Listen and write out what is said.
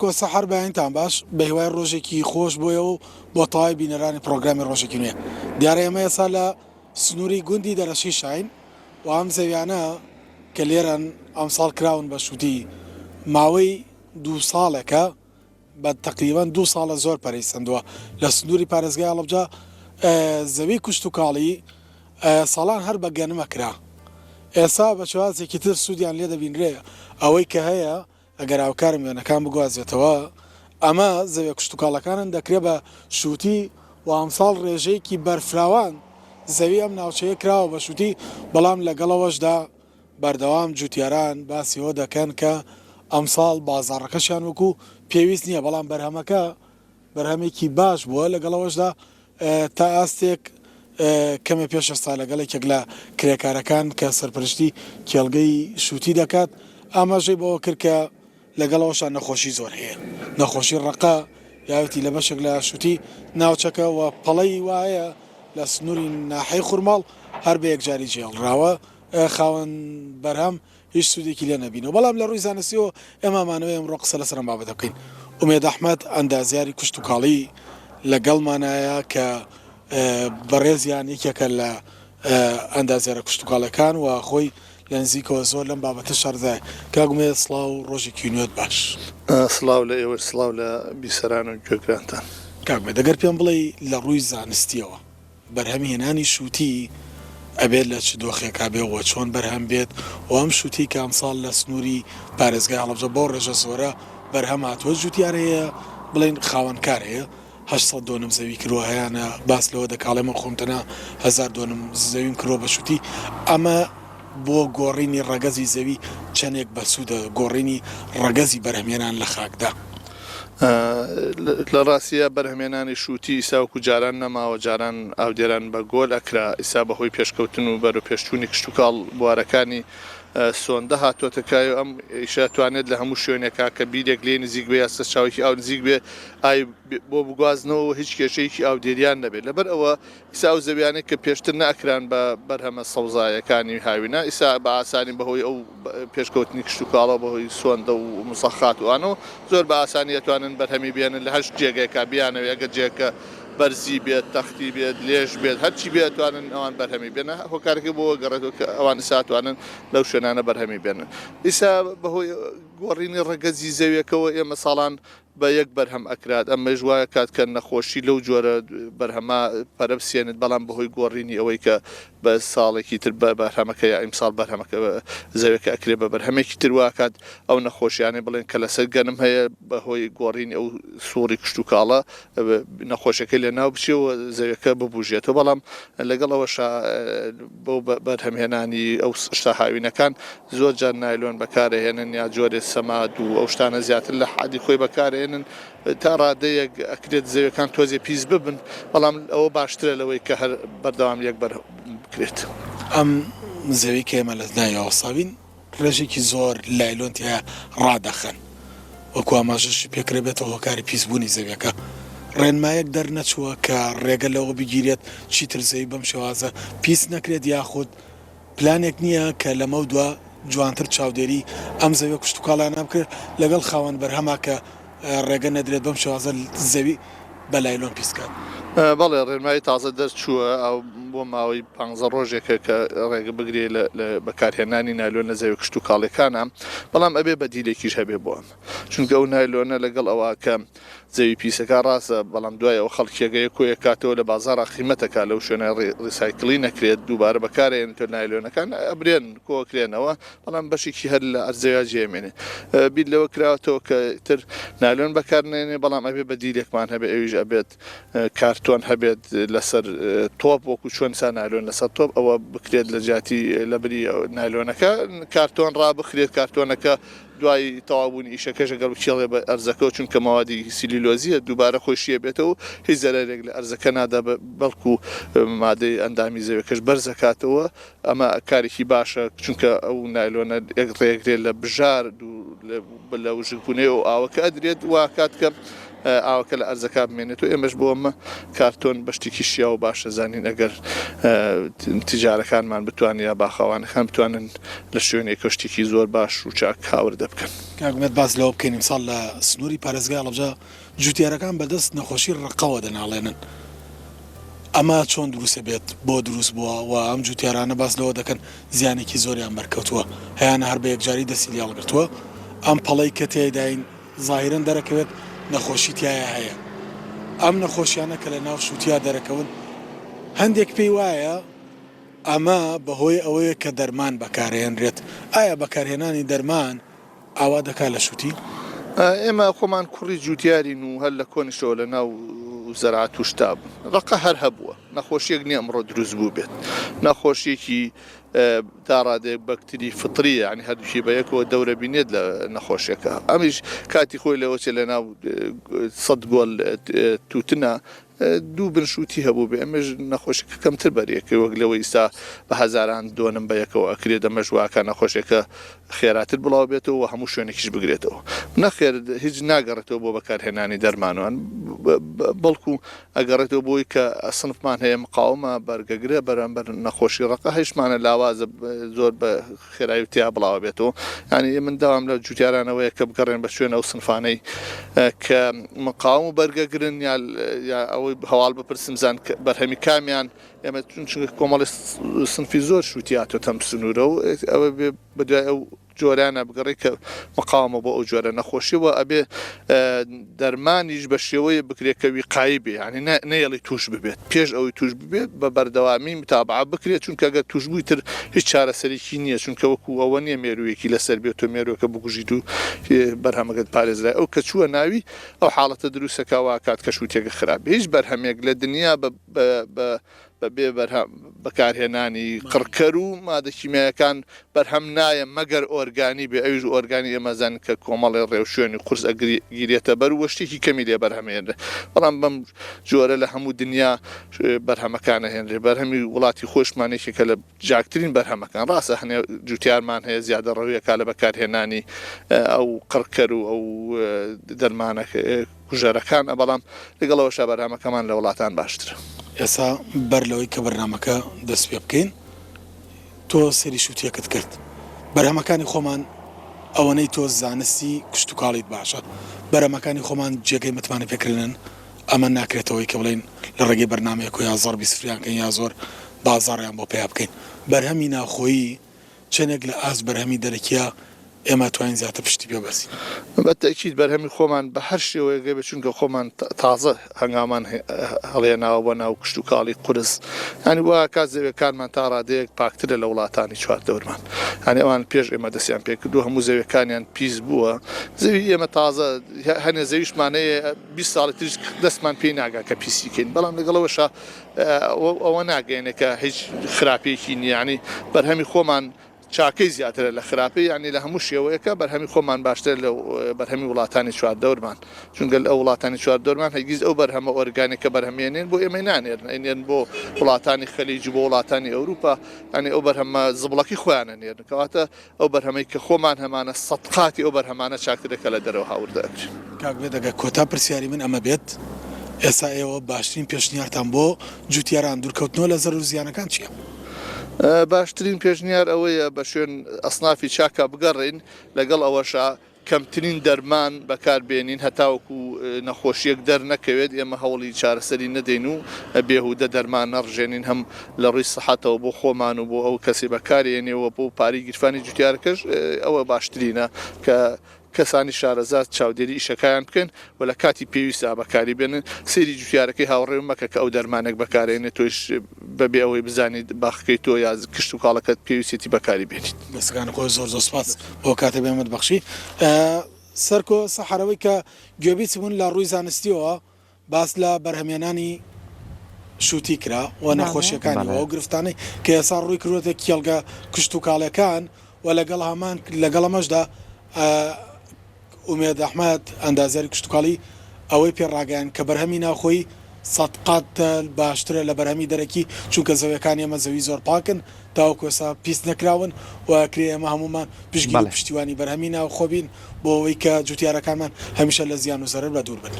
کۆسەحەر بەیانتان باش بە هیوای ڕۆژێکی خۆش بۆیە و بۆ تەواوی بینەرانی پرۆگرامی ڕۆژێکی نوێ دیارە ئێمە ئێستا لە سنووری گوندی دەرەشی شاین و ئەم زەویانە کە لێرەن ئەمساڵ کراون بە شووتی ماوەی 2 ساڵێکە بە تقریبان 2 ساڵە زۆر پەرەیسەندووە لە سنووری پارێزگای هەڵەبجە زەوی کوشت و کاڵی ساڵان هەر بە گەنمە کرا ئێستا بە شێوازێکی تر سوودیان لێ دەبینرێ ئەوەی کە هەیە ئەگەر هاوکارم وێنەکان بگوازێتەوە ئەمە زەوی کوشت و کاڵەکانن دەکرێت بە شووتی و ئەمساڵ ڕێژەیەکی بەرفراوان زەوی ئەم ناوچەیە کراوە بە شووتی بەڵام لەگەڵەوەشدا بەردەوام جوتیاران باسیەوە دەکەن کە ئەمساڵ بازاڕەکەشیان وەکو پێویست نییە بەڵام بەرهەمەکە بەرهەمێکی باش بووە لەگەڵەوەشدا تا ئاستێک کەمە پێش ئێستا لەگەڵێکێک لە کرێکارەکان کە سەرپەرشتی کێڵگەی شووتی دەکات ئاماژەی بەوە کرد کە لەگەڵەوەشان نەخۆشی زۆر هەیە نەخۆشی ڕقا یاوەتی لە بەشێک لە شووتی ناوچەکەەوە پەڵەی وایە لە سنووری ناحەی خوورماڵ هەر بە یەکجاری جێڵراوە خاوەن بەرهەم هیچ سوودێکی لێ نەبینەوە بەڵام لە ڕووی زانستیەوە ئێمەمانەوەی ئەمڕۆ قسە لەسەر بابەتە بکەین ئومێد ئەحمەد ئەندازیاری کوشت و کاڵی لەگەڵمانایە کە بەڕێزیان یەکێکە لە ئەندازیارە کوشت و کاڵەکان و خۆی لە نزیکەوە زۆر لەم بابەتە شاردای کاگومێ سڵاو و ڕۆژێکی نوێت باش سڵاو لە ئێوە سڵاو لە بیسەران و گوێگرانتان کاگوێ دەگەر پێم بڵێ لە ڕووی زانستیەوە بەرهەمی هێنانی شووتی ئەبێت لە چ دۆخێکا بێەوە چۆن بەرهەم بێت و ئەم شووتی کە ئەمساڵ لە سنووری پارێزگای هەڵەبجە بۆ ڕێژە زۆرە بەرهەم هاتووە جوتیارەیە بڵێن خاوەنکار هەیە 800 دۆنم زەوی کردووە هەیەە باس لەوە دەکاڵێ من خۆمتەنە 1000 دۆنم زەویم کردووە بە شووتی ئەمە بۆ گۆڕینی ڕەگەزی زەوی چەندێک بەسوودە گۆڕینی ڕەگەزی بەرهەمێنان لە خاکدا لە ڕاستیە بەرهەمێنانی شووتی ئیساوکو جاران نەماوە جاران ئاودێران بە گۆل ئەکرا ئیسا بەهۆی پێشکەوتن و بەرە پێشچوونی کشت و کاڵ بوارەکانی سۆندە هاتۆتەکای ئەم ئیشاتوانێت لە هەموو شوێنێکا کە بیرێک لێ نزیک بێ یاسە چاوێکی ئاو نزیک بێ ئای بۆ بگوازنەوە هیچ کێشەیەکی ئاودێریان نەبێت لەبەر ئەوە ئیسا و زەویانێک کە پێشتر ناکران بە بەرهەمە سەوزایەکانی هاوینە ئیسا بە ئاسانی بەهۆی ئەو پێشکەوتنی کشت و کاڵە بەهۆی سۆندە و مسەخاتوانەوە زۆر بە ئاسانی دەتوانن بەرهەمی بێنن لە هەشت جێگەیەکا بیانەوە ئەگە جێگە بەرزی بێت تەختی بێت لێژ بێت هەرچی بێتوانن ئەوان بەرهەمی بێنە هۆکارێکی بۆ گەڕێتەوە کە ئەوان ساتوانن لەو شوێنانە بەرهەمی بێنن ئیسا بەهۆی گۆڕینی ڕەگەزی زەویەکەوە ئێمە ساڵان بە یەک بەرهەم ئەکرات ئەمە ژوایە کات کە نەخۆشی لەو جۆرە بەرهەما پەرەبسێنێت بەڵام بەهۆی گۆڕینی ئەوەی کە بە ساڵێکی تر بە بەرهەمەکە یا ئیمساڵ بەرهەمەکە زەوێکە ئەکرێ بە بەرهەمێکی تر واکات ئەو نەخۆشیانێ بڵێن کە لەسەر گەنم هەیە بەهۆی گۆڕینی ئەو سووری کشت و کاڵە نەخۆشەکەی لە ناو بچێەوە زەویەکە ببوژێتەوە بەڵام لەگەڵەوەش بۆ بەرهەمهێنانی ئەو شتا هاوینەکان زۆر جار نایلۆن بەکارهێنن یا جۆرێ سەماد و ئەو شتانە زیاتر لە حادی خۆی بەکارهێنن تا ڕادەیەک ئەکرێت زەویەکان تۆزێ پیس ببن بەڵام ئەوە باشترە لەوەی کە هەر بەردەوام یەک بکرێت ئەم زەوی کە ئێمە لە نایەوە ساوین ڕێژێکی زۆر لایلۆنتی هەیە ڕادەخەن وەکو ئاماژەشی پێکرێ بێتەوە هۆکاری پیسبوونی زەویەکە ڕێنمایەک دەرنەچووە کە ڕێگە لەوە بگیرێت چیتر زەوی بەم شێوازە پیس نەکرێت یاخود پلانێک نییە کە لەمە دووە جوانتر چاودێری ئەم زەوی کوشت و کاڵانە بکرد لەگەڵ خاوەن بەرهەما کە ڕێگە نەدرێت بەم شێوازە زەوی بە لایلۆن پیسکات بەڵێ ڕێنمایی تازە دەرچووە ئەو بۆ ماوەی 15 ڕۆژێکە کە ڕێگە بگرێ لە بەکارهێنانی نایلۆن لە زەوی کشت و کاڵەکانە بەڵام ئەبێ بەدیلێکیش هەبێ بۆ ئەم چونکە ئەو نایلۆنە لەگەڵ ئەوە کە زەوی پیسەکە ڕاستە بەڵام دوای ئەو خەڵکیەکەیە کۆیە کاتەوە لە بازارە قیمەتەکە لەو شوێنە ڕیسایکلی نەکرێت دووبارە بەکارێنێتە نایلۆنەکان ئەبرێن کۆکرێنەوە بەڵام بەشێکی هەر لە ئەرزەوە جێمێنێ بیر لەوە کراوەتەوە کە تر نایلۆن بەکارنێنێ بەڵام ئەبێ بەدیلێکمان هەبێ ئەویش ئەبێت کارتۆن هەبێت لەسەر تۆپ وەکو چۆن سا نایلۆن لەسەر تۆپ ئەوە بکرێت لە جاتی لەبری نایلۆنەکە کارتۆن ڕابخرێت کارتۆنەکە دوای تەوابوونی ئیشەکەش ئەگەر بچێڵێ بە ئەرزەکە چونکە ماوادی سیلیلۆزیە دووبارە خۆشیە بێتەوە هیچ زەرێک لە ئەرزەکە نادا بەڵکو مادەی ئەندامی زەویەکەش بەرزەکاتەوە ئەمە کارێکی باشە چونکە ئەو نایلۆنە ڕێگرێت لە بژار لە وژکبوونێ و ئاوەکە ئەدرێت واکات کە ئاوەکە لە ئەرزەکە بمێنێت و ئێمەش بۆ ئەمە کارتۆن بەشتێکی شیا و باشە زانین ئەگەر تیجارەکانمان بتوانین یا باخەوانەکان بتوانن لە شوێنێک کەشتێکی زۆر باش و چاک هاوردە بکەن. کاکمێت باس لەوە بکەین ساڵ لە سنووری پارێزگای هەڵەبجە جوتیارەکان بەدەست نەخۆشی ڕقەوە دەناڵێنن. ئەمە چۆن دروستە بێت بۆ دروست بووە و ئەم جوتیارانە باس لەوە دەکەن زیانێکی زۆریان بەرکەوتووە هەیەە هەر بە یەکجاری دەستی لێڵگرتووە ئەم پەڵەی کە تێداین ظاهرن دەرەکەوێت نەخۆشی تایە هەیە ئەم نەخۆشیانە کە لە ناو شووتیا دەرەکەون هەندێک پێی وایە ئەمە بەهۆی ئەوەیە کە دەرمان بەکارهێنرێت ئایا بەکارهێنانی دەرمان ئاوا دەکات لە شووتی؟ ئێمە خۆمان کوڕی جوتیارین و هەر لە کۆنیشەوە لە ناو زەرعات و شتا بوون ڕقە هەر هەبووە نەخۆشیەک نییە ئەمڕۆ دروست بوو بێت نەخۆشیێکی داڕادێک بەکتری فتریە ینی هەردووشی بە یەکەوە دەورە بینێت لە نەخۆشیەکە ئەمیش کاتی خۆی لەوەچێ لە ناو 100 گۆڵ تووتنە دوو بنشوتی هەبوو بێ ئەمەش نەخۆشیەکە کەمتر بەریەکە وەک لەوە ئیستا بە هەزاران دۆنم بە یەکەوە ئەکرێت دەمەژواکە نەخۆشیەکە خێراتر بڵاو بێتەوە هەموو شوێنێکیش بگرێتەوە نەخێر هیچ ناگەڕێتەوە بۆ بەکارهێنانی دەرمانوان بەڵکو ئەگەڕێتەوە بۆی کە سنفمان هەیە مقاومە بەرگەگرێ بەرامبەر نەخۆشی ڕقە هیچمانە لاوازە زۆر بە خێرایوتیا بڵاو بێتەوە ینی من داوام لە جوتیارانەوەیە کە بگەڕێن بە شوێنە ئەو سنفانەی کە مقاوم و بەرگەگرن یا ئەوەی هەواڵ بپرسم زان بەرهەمی کامیان ئێمە چونکە کۆمەڵی سنفی زۆر شووتیاتۆ تەم سنوورە و ئەوە بەدوای ئەو جۆرانە بگەڕی کە مقاومە بۆ ئەو جۆرە نەخۆشیەوە ئەبێ دەرمانیش بە شێوەیە بکرێت کە ویقایی بێ ینی نەیەڵی توش ببێت پێش ئەوەی توش ببێت بە بەردەوامی متابعە بکرێت چونکە ئەگەر توشبووی تر هیچ چارەسەرێکی نییە چونکە وەکو ئەوە نییە مێروویەکی لەسەر بێت تۆ مێروەکە بگوژیت و بەرهەمەکەت پارێزرای ئەو کە چووە ناوی ئەو حاڵەتە دروستەکەوا کات کە شووتێکە خراپ هیچ بەرهەمێک لە دنیا بەبێ بەکارهێنانی قڕکەر و مادەکیمیایەکان بەرهەم نایە مەگەر ئۆرگانی بێ ئەویش ئۆرگانی ئێمەزان کە کۆمەڵی ڕێوشێنی قورس ئەگیرێتە بەر و شتێکی کەمی لێ بەرهەمێنرێ بەڵام بەم جۆرە لە هەموو دنیا بەرهەمەکانە هێنرێ بەرهەمی وڵاتی خۆشمانێکی کە لە جاکترین بەرهەمەکان ڕاستە هەنێ جوتیارمان هەیە زیادە ڕەویەکە لە بەکارهێنانی ئەو قڕکەر و ئەو دەرمانە کوژەرەکان بەڵام لەگەڵەوەشە بەرهەمەکەمان لە وڵاتان باشترە ئێستا بەر لەوەی کە بەرنامەکە دەست پێ بکەین تۆ سەری شووتیەکەت کرد بەرهەمەکانی خۆمان ئەوەنەی تۆ زانستی کشت و کاڵیت باشە بەرهەمەکانی خۆمان جێگەی متمانە پێکردن ئەمە ناکرێتەوەی کە بڵین لە ڕێگەی بەرنامەیەک و یا زۆر بیسفریانکەن یا زۆر بازاڕیان بۆ پێیا بکەین بەرهەمی ناخۆیی چەندێک لە ئاست بەرهەمی دەرەکیە ئێمە توانین زیاتر پشتی پێ بەسین بەتەکید بەرهەمی خۆمان بە هەر شێوەیەگە بێت چونکە خۆمان تازە هەنگامان هەڵێناوە بۆ ناو کشت و کاڵی قورس ینی وا کات زەویەکانمان تا ڕادەیەک پاکترە لە وڵاتانی چواردەورمان ینی ئەوان پێش ئێمە دەستیان پێ کردو هەموو زەویەکانیان پیس بووە زەوی ئێمە تازە هەنێ زەویشمانەیە 20 ساڵی تریش دەستمان پێی ناگا کە پیسیکەین بەڵام لەگەڵەوەشە ئەوە ناگەینە کە هیچ خراپێکی نییە ینی بەرهەمی خۆمان چاکەی زیاترە لە خراپی ینی لە هەموو شێوەیەکە بەرهەمی خۆمان باشتر لە بەرهەمی وڵاتانی چواردەورمان چونگە ئەو وڵاتانی چواردەورمان هەرگیز ئەو بەرهەمە ئۆرگانیکە بەرهەمێنێن بۆ ئێمە نانێن بۆ وڵاتانی خەلیجی بۆ وڵاتانی ئەوروپا ینی ئەو بەرهەمە زبڵەکی خۆیانە نێرن کەواتە ئەو بەرهەمەی کە خۆمان هەمانە سەدقاتی ئەو بەرهەمانە چاکترەکە لە دەرەوە هاوردەکرێن کاک بێت دەگە کۆتا پرسیاری من ئەمە بێت ئێستا ئێوە باشترین پێشنیارتان بۆ جوتیاران دوورکەوتنەوە لە زەرور زیانەکان چییە؟ باشترین پێشنیار ئەوەیە بە شوێن ئەسنافی چاکە بگەڕین لەگەڵ ئەوەشە کەمترین دەرمان بەکاربێنین هەتاوەکو نەخۆشیەک دەرنەکەوێت ئێمە هەوڵی چارەسەری نەدەین و بێهودە دەرمان نەڕژێنین هەم لە ڕووی سەحەتەوە بۆ خۆمان و بۆ ئەو کەسی بەکارێنێەوە بۆ پاری گیرفانی جوتیارەکەش ئەوە باشترینە کە کەسانی شارەزات چاودێری ئیشەکەیان بکەن و لە کاتی پێویستە بەکاری بێنن سێری جوتیارەکەی هاوڕێ مەکە کە ئەو دەرمانێک بەکارێنێت تۆش بەبێ ئەوەی بزانیت باخەکەی تۆ یا کشت و کاڵەکەت پێویستی بەکاری بێنیت دەستگان خۆی زۆر زۆر سپاس بۆ کاتە بێمت بەخشی سەرکۆ سەحەرەوەی کە گوێبیچ بوون لە ڕووی زانستیەوە باس لە بەرهەمێنانی شووتی کرا و نەخۆشیەکانی ئەو گرفتانەی کە ئێسا ڕووی کردوێتە کێڵگە کشت و کاڵەکان و لەگەڵ هەمان لەگەڵ ئەمەشدا ئومێد ئەحمەد ئەندازیاری کشتتوکاڵی ئەوەی پێڕاگەیان کە بەرهەمی ناوخۆی سەدقات باشترە لە بەرهەمی دەرەکی چونکە زەویەکانی ئەمە زەوی زۆر پاکن تاوەکۆسا پیس نەکراون و کرێ ئەمە هەمومان پشتگیری پشتیوانی بەرهەمی ناوخۆبین بۆ ئەوەی کە جوتیارەکانمان هەمیشە لە زیان و زەرر بە دوور بن.